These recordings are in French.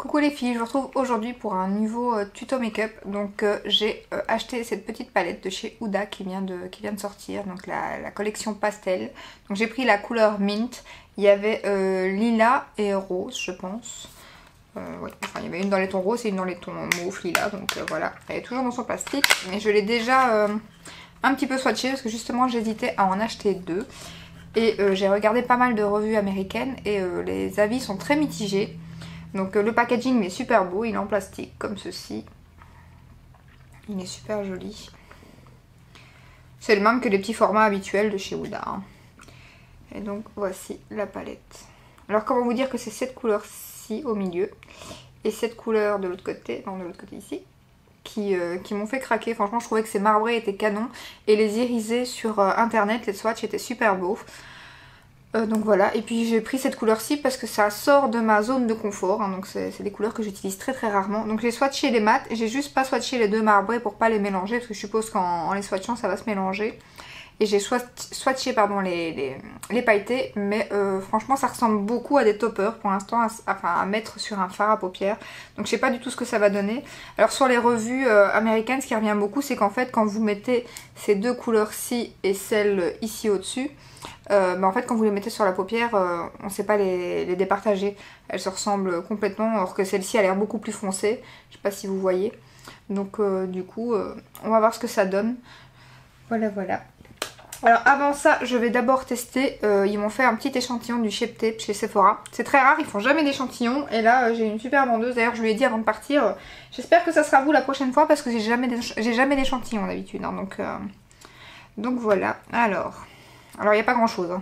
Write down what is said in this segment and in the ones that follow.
Coucou les filles, je vous retrouve aujourd'hui pour un nouveau tuto make-up. Donc j'ai acheté cette petite palette de chez Huda qui vient de sortir, donc la collection pastel. Donc j'ai pris la couleur mint, il y avait lilas et rose je pense. Ouais, enfin il y avait une dans les tons roses et une dans les tons mauve lilas, donc voilà. Elle est toujours dans son plastique, mais je l'ai déjà un petit peu swatché parce que justement j'hésitais à en acheter deux. Et j'ai regardé pas mal de revues américaines et les avis sont très mitigés. Donc le packaging est super beau, il est en plastique comme ceci. Il est super joli. C'est le même que les petits formats habituels de chez Huda. Hein. Et donc voici la palette. Alors comment vous dire que c'est cette couleur-ci au milieu et cette couleur de l'autre côté, non de l'autre côté ici, qui m'ont fait craquer. Franchement je trouvais que ces marbrés étaient canons et les irisés sur internet, les swatchs étaient super beaux. Donc voilà, et puis j'ai pris cette couleur-ci parce que ça sort de ma zone de confort, hein, donc c'est des couleurs que j'utilise très rarement. Donc j'ai swatché les mats, j'ai juste pas swatché les deux marbrés pour pas les mélanger, parce que je suppose qu'en les swatchant ça va se mélanger. Et j'ai swatché pardon, les pailletés, mais franchement ça ressemble beaucoup à des toppers pour l'instant, à mettre sur un fard à paupières. Donc je sais pas du tout ce que ça va donner. Alors sur les revues américaines, ce qui revient beaucoup, c'est qu'en fait quand vous mettez ces deux couleurs-ci et celle ici au-dessus, en fait quand vous les mettez sur la paupière, on ne sait pas les départager. Elles se ressemblent complètement, alors que celle-ci a l'air beaucoup plus foncée. Je sais pas si vous voyez. Donc du coup, on va voir ce que ça donne. Voilà, voilà. Alors avant ça, je vais d'abord tester, ils m'ont fait un petit échantillon du Shape Tape chez Sephora. C'est très rare, ils font jamais d'échantillon. Et là, j'ai une super vendeuse, d'ailleurs je lui ai dit avant de partir, j'espère que ça sera vous la prochaine fois parce que j'ai jamais d'échantillon d'habitude. Hein, donc voilà, alors il n'y a pas grand chose. Hein.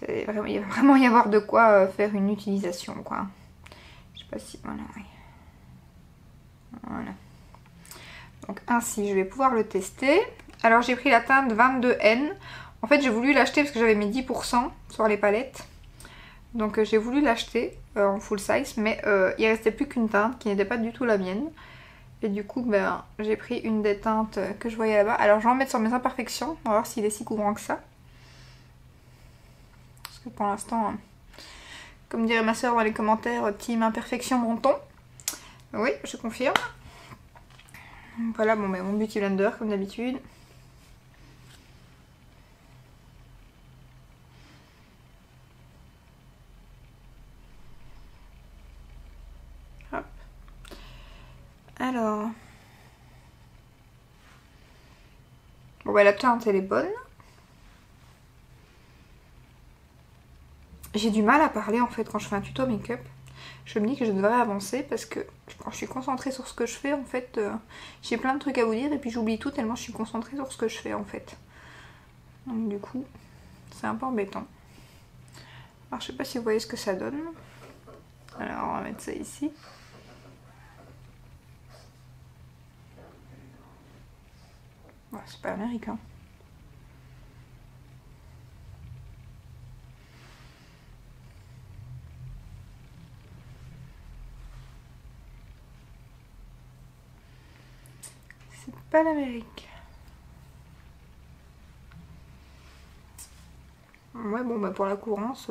Il va vraiment y avoir de quoi faire une utilisation quoi. Je sais pas si... Voilà, oui. Voilà. Donc ainsi, je vais pouvoir le tester. Alors j'ai pris la teinte 22N. En fait j'ai voulu l'acheter parce que j'avais mis 10% sur les palettes. Donc j'ai voulu l'acheter en full size. Mais il restait plus qu'une teinte qui n'était pas du tout la mienne. Et du coup j'ai pris une des teintes que je voyais là-bas. Alors je vais en mettre sur mes imperfections. On va voir s'il est si couvrant que ça. Parce que pour l'instant, comme dirait ma soeur dans les commentaires, team imperfection bon ton. Oui, je confirme. Voilà bon, mon Beauty Blender comme d'habitude. Alors, bon la teinte elle est bonne. J'ai du mal à parler en fait quand je fais un tuto make-up. Je me dis que je devrais avancer parce que quand je suis concentrée sur ce que je fais en fait, j'ai plein de trucs à vous dire et puis j'oublie tout tellement je suis concentrée sur ce que je fais en fait. Donc du coup, c'est un peu embêtant. Alors je sais pas si vous voyez ce que ça donne. Alors on va mettre ça ici. Ouais, c'est pas américain. C'est pas l'Amérique. Ouais bon pour la couvrance,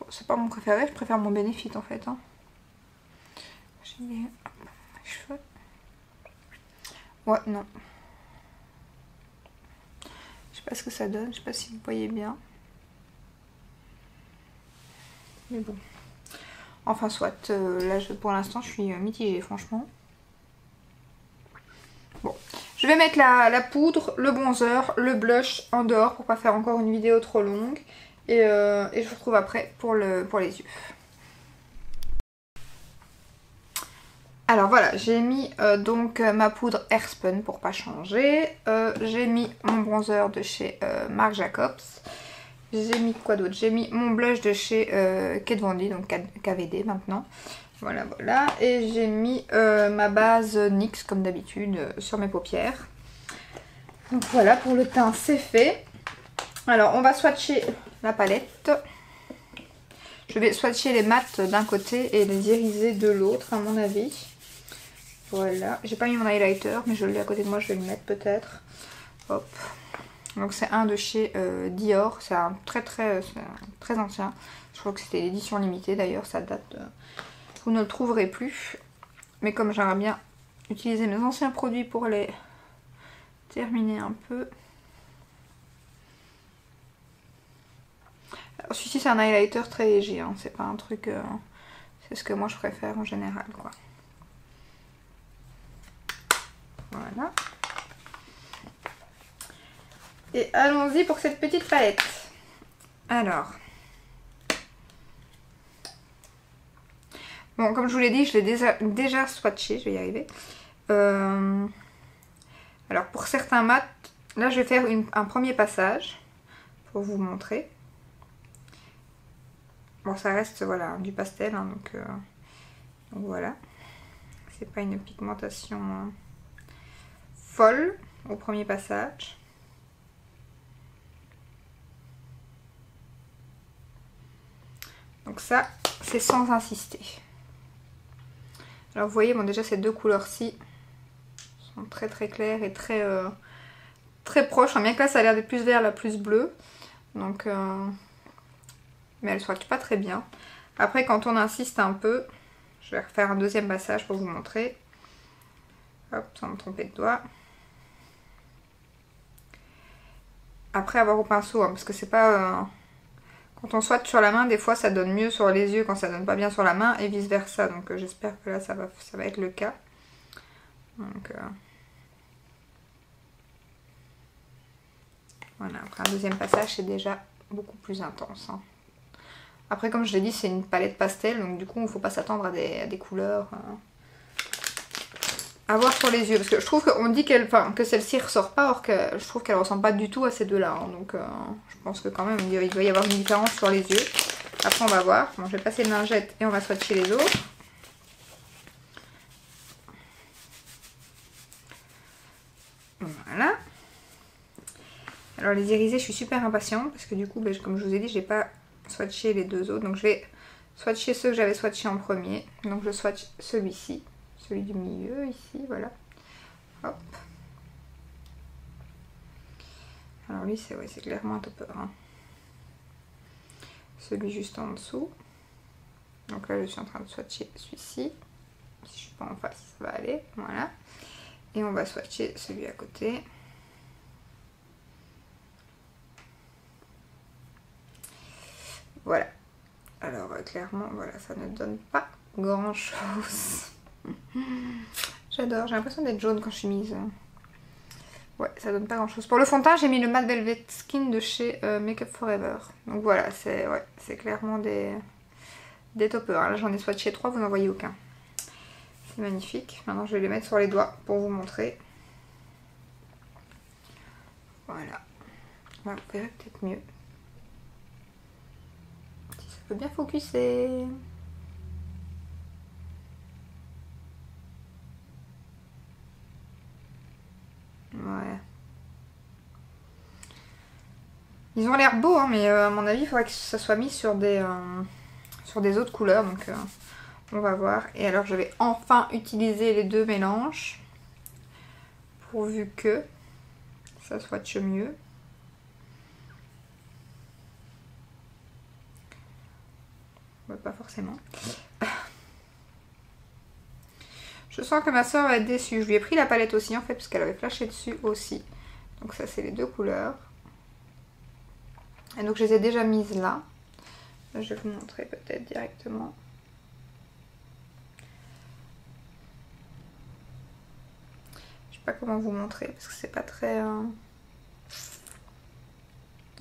c'est pas mon préféré, je préfère mon Benefit en fait. Hein. J'ai mis mes cheveux. Ouais, non. Je sais pas ce que ça donne, je sais pas si vous voyez bien. Mais bon. Enfin soit, là pour l'instant je suis mitigée franchement. Bon, je vais mettre la poudre, le bronzer, le blush en dehors pour pas faire encore une vidéo trop longue. Et je vous retrouve après pour les yeux. Alors voilà, j'ai mis donc ma poudre Airspun pour pas changer. J'ai mis mon bronzer de chez Marc Jacobs. J'ai mis quoi d'autre? J'ai mis mon blush de chez Kat Von D, donc KVD maintenant. Voilà, voilà. Et j'ai mis ma base NYX comme d'habitude sur mes paupières. Donc voilà, pour le teint c'est fait. Alors on va swatcher la palette. Je vais swatcher les mats d'un côté et les irisés de l'autre à mon avis. Voilà, j'ai pas mis mon highlighter mais je l'ai à côté de moi, je vais le mettre peut-être. Hop. Donc c'est un de chez Dior, c'est un très ancien. Je crois que c'était l'édition limitée d'ailleurs, ça date de... Vous ne le trouverez plus. Mais comme j'aimerais bien utiliser mes anciens produits pour les terminer un peu. Celui-ci c'est un highlighter très léger, hein. C'est pas un truc... c'est ce que moi je préfère en général, quoi. Voilà. Et allons-y pour cette petite palette. Alors. Bon, comme je vous l'ai dit, je l'ai déjà swatché, je vais y arriver. Alors pour certains mats, là je vais faire un premier passage pour vous montrer. Bon, ça reste voilà du pastel, hein, donc voilà. C'est pas une pigmentation folle au premier passage. Donc ça, c'est sans insister. Alors vous voyez, bon déjà ces deux couleurs-ci sont très claires et très proches. Bien que là ça a l'air d'être plus vert, la plus bleue. Donc, mais elles ne swatchent pas très bien. Après quand on insiste un peu, je vais refaire un deuxième passage pour vous montrer. Hop, sans me tromper de doigt. Après avoir au pinceau, hein, parce que c'est pas... Quand on swatch sur la main, des fois ça donne mieux sur les yeux quand ça donne pas bien sur la main et vice versa. Donc j'espère que là ça va être le cas. Donc voilà, après un deuxième passage c'est déjà beaucoup plus intense, hein. Après comme je l'ai dit c'est une palette pastel, donc du coup il ne faut pas s'attendre à des couleurs à voir sur les yeux. Parce que je trouve qu'on dit que celle-ci ressort pas, or que je trouve qu'elle ressemble pas du tout à ces deux-là, hein. Donc je pense que quand même il doit y avoir une différence sur les yeux. Après on va voir. Bon, je vais passer une lingette et on va swatcher les autres. Voilà. Alors les irisés, je suis super impatiente parce que du coup, comme je vous ai dit, j'ai pas swatché les deux autres. Donc je vais swatcher ceux que j'avais swatchés en premier. Donc je swatch celui-ci, celui du milieu ici, voilà. Hop. Alors lui, c'est clairement un topper, hein. Celui juste en dessous. Donc là, je suis en train de swatcher celui-ci. Si je suis pas en face, ça va aller. Voilà. Et on va swatcher celui à côté. Voilà. Alors clairement, voilà, ça ne donne pas grand chose. J'adore, j'ai l'impression d'être jaune quand je suis mise. Ouais, ça donne pas grand chose. Pour le fond de teint, j'ai mis le Matte Velvet Skin de chez Make Up Forever. Donc voilà, c'est clairement des toppers. Là j'en ai swatché 3, vous n'en voyez aucun. C'est magnifique. Maintenant je vais les mettre sur les doigts pour vous montrer. Voilà. Vous verrez peut-être mieux. Si ça peut bien focuser. Ouais. Ils ont l'air beaux, hein, mais à mon avis, il faudrait que ça soit mis sur des autres couleurs. Donc on va voir. Et alors je vais enfin utiliser les deux mélanges. Pourvu que ça swatche mieux. Ouais, pas forcément. Je sens que ma soeur va être déçue. Je lui ai pris la palette aussi en fait, parce qu'elle avait flashé dessus aussi. Donc ça c'est les deux couleurs. Et donc je les ai déjà mises là. Je vais vous montrer peut-être directement. Je sais pas comment vous montrer parce que c'est pas très...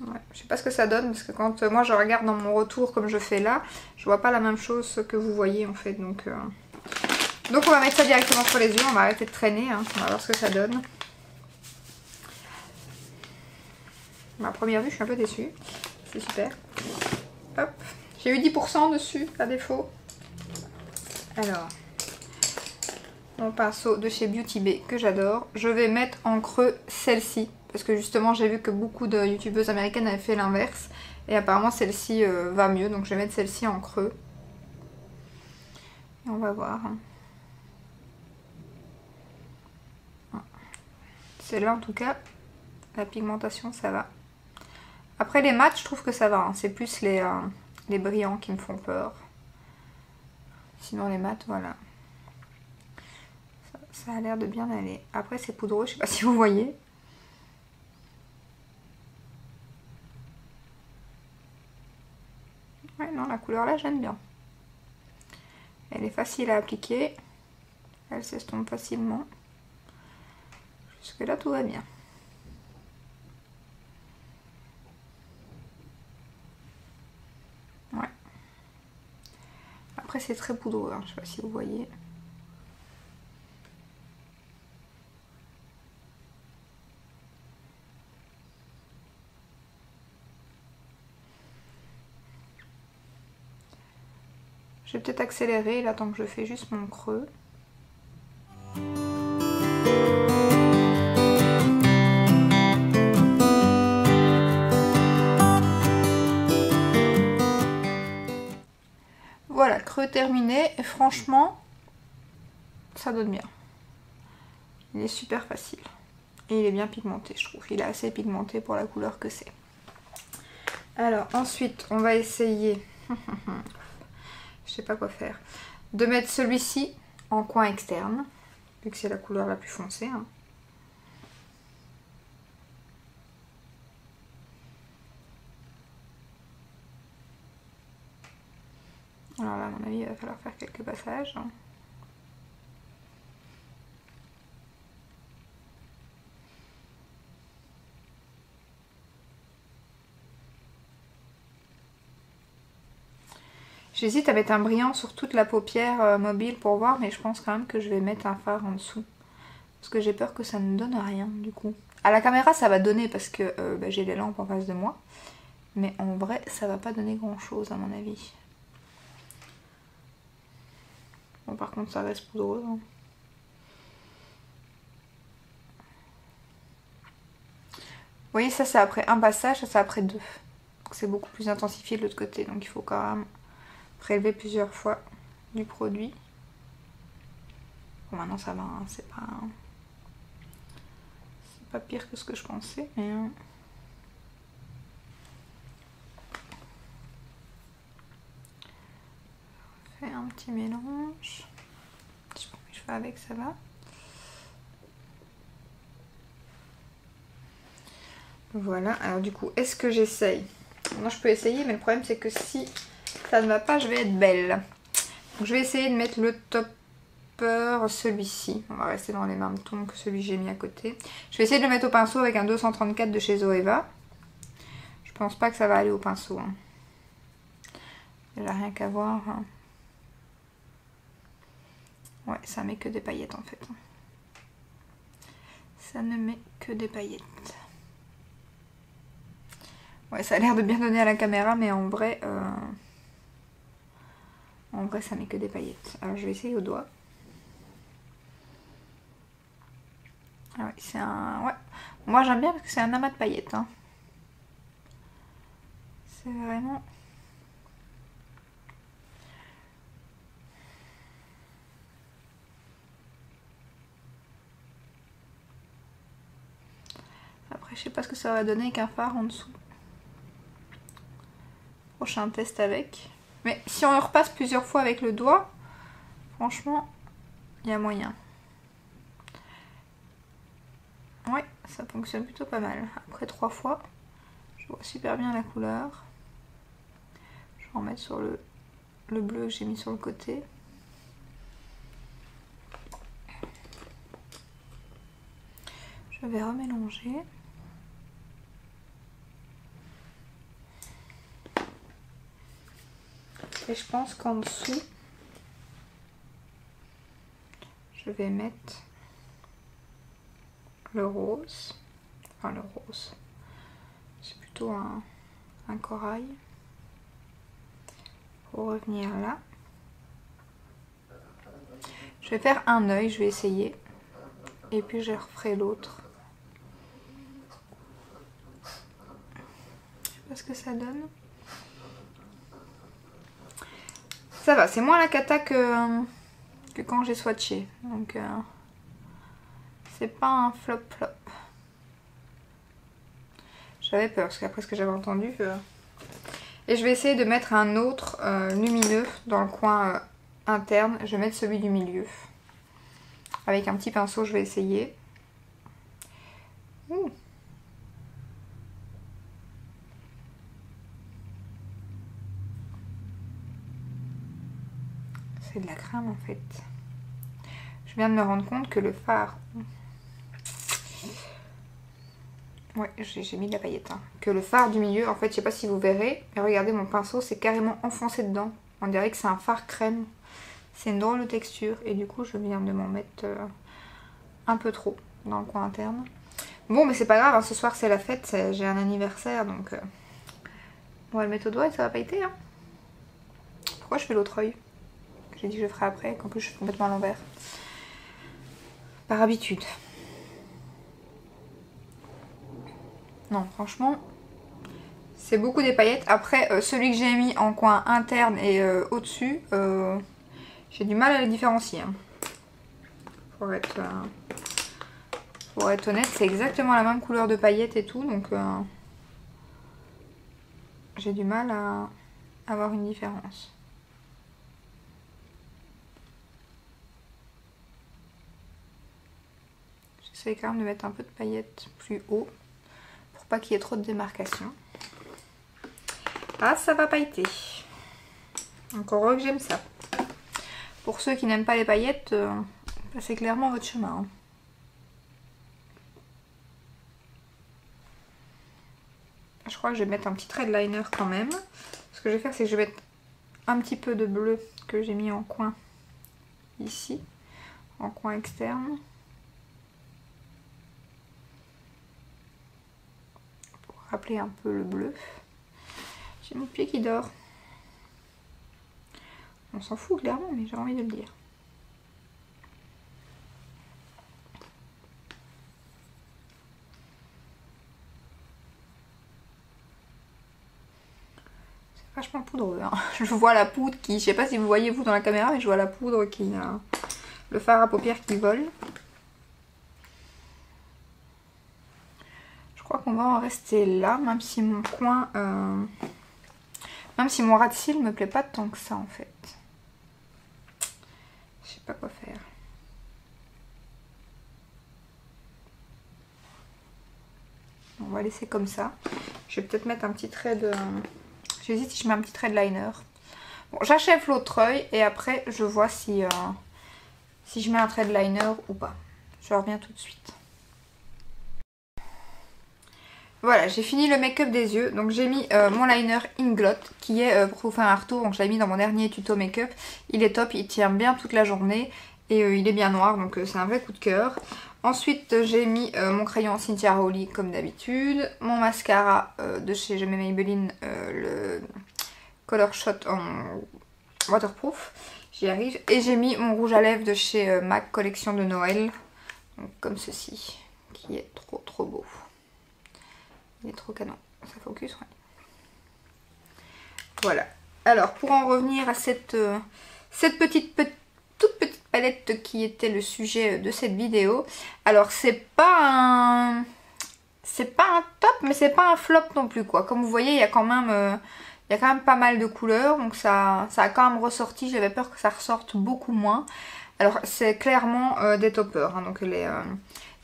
Ouais, je sais pas ce que ça donne parce que quand moi je regarde dans mon retour comme je fais là, je vois pas la même chose que vous voyez en fait. Donc on va mettre ça directement sur les yeux, on va arrêter de traîner, hein. On va voir ce que ça donne. À première vue je suis un peu déçue, c'est super. Hop, j'ai eu 10% dessus à défaut. Alors, mon pinceau de chez Beauty Bay que j'adore. Je vais mettre en creux celle-ci. Parce que justement j'ai vu que beaucoup de youtubeuses américaines avaient fait l'inverse. Et apparemment celle-ci va mieux. Donc je vais mettre celle-ci en creux. Et on va voir. Celle-là en tout cas, La pigmentation, ça va. Après les mats, je trouve que ça va. Hein. C'est plus les brillants qui me font peur. Sinon les mats, voilà. Ça a l'air de bien aller. Après c'est poudreux, je sais pas si vous voyez. Ouais, non, la couleur là, j'aime bien. Elle est facile à appliquer. Elle s'estompe facilement. Jusque là, tout va bien. Ouais. Après, c'est très poudreux, hein. Je sais pas si vous voyez. Je vais peut-être accélérer là tant que je fais juste mon creux. Voilà, creux terminé. Et franchement, ça donne bien. Il est super facile. Et il est bien pigmenté, je trouve. Il est assez pigmenté pour la couleur que c'est. Alors, ensuite, on va essayer... je sais pas quoi faire. De mettre celui-ci en coin externe. Vu que c'est la couleur la plus foncée. Hein. Alors là, à mon avis, il va falloir faire quelques passages. J'hésite à mettre un brillant sur toute la paupière mobile pour voir, mais je pense quand même que je vais mettre un fard en dessous. Parce que j'ai peur que ça ne donne rien, du coup. À la caméra, ça va donner parce que j'ai les lampes en face de moi. Mais en vrai, ça va pas donner grand-chose, à mon avis. Bon, par contre, ça reste poudreux. Hein. Vous voyez, ça c'est après un passage, ça c'est après deux. C'est beaucoup plus intensifié de l'autre côté, donc il faut quand même prélever plusieurs fois du produit. Bon, maintenant ça va, hein, c'est pas pire que ce que je pensais, mais... On fait un petit mélange. Je prends mes cheveux avec, ça va. Voilà, alors du coup, est-ce que j'essaye? Moi je peux essayer, mais le problème c'est que si ça ne va pas, je vais être belle. Donc je vais essayer de mettre le topper, celui-ci. On va rester dans les mêmes tons que celui que j'ai mis à côté. Je vais essayer de le mettre au pinceau avec un 234 de chez Zoeva. Je pense pas que ça va aller au pinceau. Hein. Il n'y a rien qu'à voir. Hein. Ouais, ça met que des paillettes en fait. Ça ne met que des paillettes. Ouais, ça a l'air de bien donner à la caméra, mais en vrai, ça met que des paillettes. Alors je vais essayer au doigt. Ah ouais, c'est un... Ouais. Moi j'aime bien parce que c'est un amas de paillettes. Hein. C'est vraiment... Après, je sais pas ce que ça va donner avec un fard en dessous. Prochain test avec. Mais si on repasse plusieurs fois avec le doigt, franchement, il y a moyen. Ouais, ça fonctionne plutôt pas mal. Après 3 fois, je vois super bien la couleur. Je vais en mettre sur le bleu que j'ai mis sur le côté. Je vais remélanger. Et je pense qu'en dessous, je vais mettre le rose. Enfin le rose. C'est plutôt un corail. Pour revenir là. Je vais faire un œil, je vais essayer. Et puis je referai l'autre. Je sais pas ce que ça donne. Ça va, c'est moins la cata que quand j'ai swatché. Donc c'est pas un flop. J'avais peur parce qu'après ce que j'avais entendu... Et je vais essayer de mettre un autre lumineux dans le coin interne. Je vais mettre celui du milieu. Avec un petit pinceau, je vais essayer. Ouh. C'est de la crème en fait. Je viens de me rendre compte que le fard... Ouais, j'ai mis de la paillette. Hein. Que le fard du milieu, en fait, je sais pas si vous verrez, mais regardez mon pinceau, c'est carrément enfoncé dedans. On dirait que c'est un fard crème. C'est une drôle de texture. Et du coup, je viens de m'en mettre un peu trop dans le coin interne. Bon, mais c'est pas grave, hein, ce soir c'est la fête, j'ai un anniversaire, donc on va le mettre au doigt et ça va pailleter. Hein. Pourquoi je fais l'autre œil? J'ai dit que je le ferai après, qu'en plus je suis complètement à l'envers. Par habitude. Non, franchement, c'est beaucoup des paillettes. Après, celui que j'ai mis en coin interne et au-dessus, j'ai du mal à les différencier. Hein. Pour être honnête, c'est exactement la même couleur de paillettes et tout, donc j'ai du mal à avoir une différence. J'essaie quand même de mettre un peu de paillettes plus haut. Pas qu'il y ait trop de démarcation. Ah, ça va pailleter. Encore heureux que j'aime ça. Pour ceux qui n'aiment pas les paillettes, c'est clairement votre chemin. Hein. Je crois que je vais mettre un petit trait de liner quand même. Ce que je vais faire, c'est que je vais mettre un petit peu de bleu que j'ai mis en coin ici, en coin externe. Rappeler un peu le bleu. J'ai mon pied qui dort. On s'en fout clairement, mais j'ai envie de le dire. C'est vachement poudreux. Hein. Je vois la poudre qui... Je sais pas si vous voyez vous dans la caméra, mais je vois la poudre qui... le fard à paupières qui vole. Je crois qu'on va en rester là, même si mon coin... Même si mon ras de cils me plaît pas tant que ça en fait. Je sais pas quoi faire. On va laisser comme ça. Je vais peut-être mettre un petit trait de... J'hésite si je mets un petit trait de liner. Bon, j'achève l'autre œil et après je vois si, si je mets un trait de liner ou pas. Je reviens tout de suite. Voilà, j'ai fini le make-up des yeux. Donc j'ai mis mon liner Inglot qui est, pour vous faire un retour, donc je l'ai mis dans mon dernier tuto make-up. Il est top, il tient bien toute la journée et il est bien noir, donc c'est un vrai coup de cœur. Ensuite j'ai mis mon crayon Cynthia Rowley comme d'habitude. Mon mascara de chez Maybelline, le Color Shot en waterproof. J'y arrive. Et j'ai mis mon rouge à lèvres de chez MAC collection de Noël. Donc comme ceci, qui est trop beau. Il est trop canon, ça focus, ouais. Voilà. Alors, pour en revenir à cette toute petite palette qui était le sujet de cette vidéo. Alors, c'est pas un top, mais c'est pas un flop non plus, quoi. Comme vous voyez, il y a quand même pas mal de couleurs, donc ça a quand même ressorti. J'avais peur que ça ressorte beaucoup moins. Alors, c'est clairement des toppers, hein, donc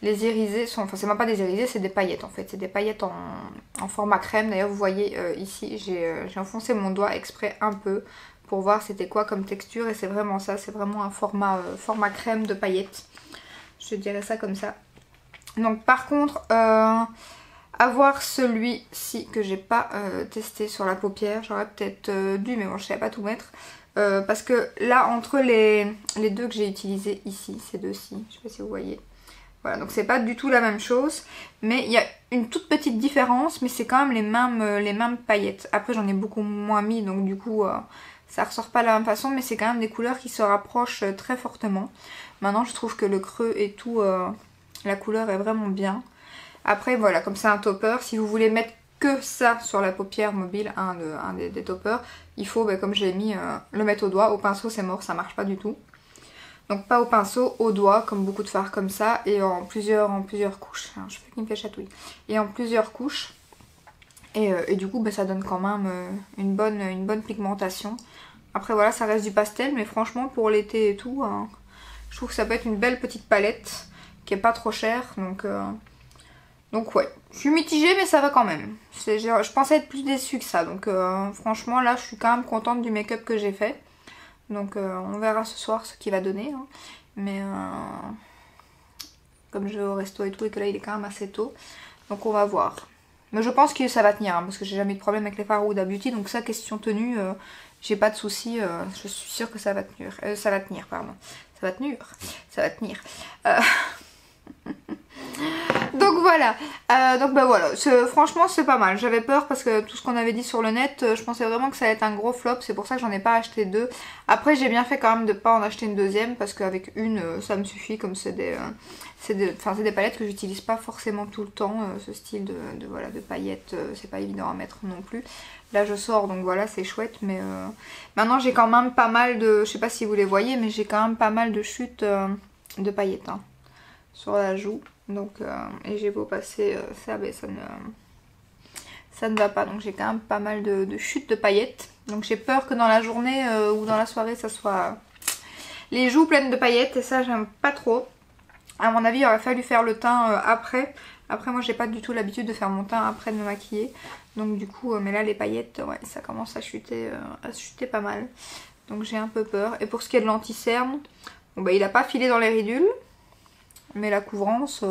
les irisés sont... Enfin, c'est même pas des irisés, c'est des paillettes en fait. C'est des paillettes en format crème. D'ailleurs, vous voyez ici, j'ai enfoncé mon doigt exprès un peu pour voir c'était quoi comme texture. Et c'est vraiment ça, c'est vraiment un format crème de paillettes. Je dirais ça comme ça. Donc par contre, avoir celui-ci que j'ai pas testé sur la paupière. J'aurais peut-être dû, mais bon, je savais pas tout mettre. Parce que là, entre les deux que j'ai utilisés ici, ces deux-ci, je sais pas si vous voyez... Voilà, donc c'est pas du tout la même chose, mais il y a une toute petite différence, mais c'est quand même les mêmes paillettes. Après j'en ai beaucoup moins mis, donc du coup ça ressort pas de la même façon, mais c'est quand même des couleurs qui se rapprochent très fortement. Maintenant je trouve que le creux et tout, la couleur est vraiment bien. Après voilà, comme c'est un topper, si vous voulez mettre que ça sur la paupière mobile, un des toppers, il faut, comme je l'ai mis, le mettre au doigt. Au pinceau c'est mort, ça marche pas du tout. Donc pas au pinceau, au doigt, comme beaucoup de fards comme ça, et en plusieurs couches. Alors, je sais pas qui me fait chatouiller. Et en plusieurs couches. Et du coup bah, ça donne quand même une bonne pigmentation. Après voilà, ça reste du pastel, mais franchement pour l'été et tout, je trouve que ça peut être une belle petite palette qui est pas trop chère. Donc ouais, je suis mitigée mais ça va quand même. Je pensais être plus déçue que ça, donc franchement là je suis quand même contente du make-up que j'ai fait. Donc on verra ce soir ce qu'il va donner. Hein. Mais comme je vais au resto et tout et que là il est quand même assez tôt, donc on va voir. Mais je pense que ça va tenir, hein, parce que j'ai jamais eu de problème avec les fards Huda Beauty, donc ça, question tenue, j'ai pas de soucis, je suis sûre que ça va tenir. Ça va tenir, pardon. Ça va tenir. Ça va tenir. Donc voilà, donc bah voilà, franchement c'est pas mal. J'avais peur parce que tout ce qu'on avait dit sur le net, je pensais vraiment que ça allait être un gros flop, c'est pour ça que j'en ai pas acheté deux. Après j'ai bien fait quand même de pas en acheter une deuxième parce qu'avec une ça me suffit, comme c'est des palettes que j'utilise pas forcément tout le temps, ce style de paillettes, c'est pas évident à mettre non plus. Là je sors donc voilà c'est chouette, mais maintenant j'ai quand même pas mal de, je sais pas si vous les voyez, mais j'ai quand même pas mal de chutes de paillettes hein, sur la joue. Donc et j'ai beau passer ça, mais ça ne va pas, donc j'ai quand même pas mal de chutes de paillettes. Donc j'ai peur que dans la journée ou dans la soirée ça soit les joues pleines de paillettes, et ça j'aime pas trop. À mon avis il aurait fallu faire le teint après. Après moi j'ai pas du tout l'habitude de faire mon teint après de me maquiller. Donc du coup mais là les paillettes ouais ça commence à chuter pas mal. Donc j'ai un peu peur. Et pour ce qui est de l'anti-cerne, bon bah il a pas filé dans les ridules. Mais la couvrance,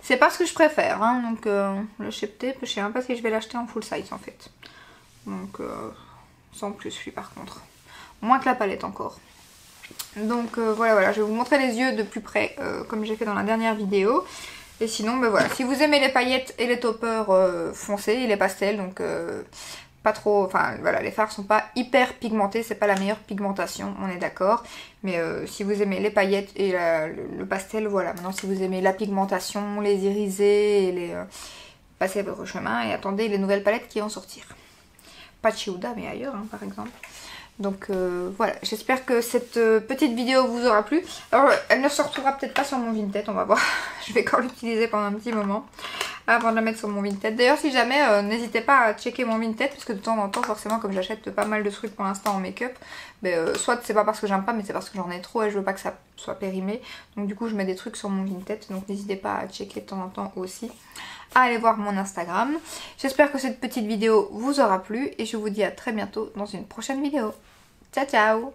c'est pas ce que je préfère. Hein. Donc le Shape Tape, je sais même pas si je vais l'acheter en full size en fait. Donc sans plus lui par contre. Moins que la palette encore. Donc voilà, je vais vous montrer les yeux de plus près comme j'ai fait dans la dernière vidéo. Et sinon, ben voilà, si vous aimez les paillettes et les toppers foncés et les pastels, donc pas trop, enfin voilà, les fards sont pas hyper pigmentés, c'est pas la meilleure pigmentation, on est d'accord. Mais si vous aimez les paillettes et le pastel, voilà. Maintenant si vous aimez la pigmentation, les irisés et les... passez votre chemin et attendez les nouvelles palettes qui vont sortir. Pas de chez Huda mais ailleurs hein, par exemple. Donc voilà, j'espère que cette petite vidéo vous aura plu. Alors elle ne se retrouvera peut-être pas sur mon Vinted, on va voir. Je vais encore l'utiliser pendant un petit moment avant de la mettre sur mon Vinted. D'ailleurs si jamais, n'hésitez pas à checker mon Vinted, parce que de temps en temps forcément comme j'achète pas mal de trucs pour l'instant en make-up, soit c'est pas parce que j'aime pas mais c'est parce que j'en ai trop et je veux pas que ça soit périmé. Donc du coup je mets des trucs sur mon Vinted, donc n'hésitez pas à checker de temps en temps aussi. À aller voir mon Instagram. J'espère que cette petite vidéo vous aura plu et je vous dis à très bientôt dans une prochaine vidéo. Ciao ciao!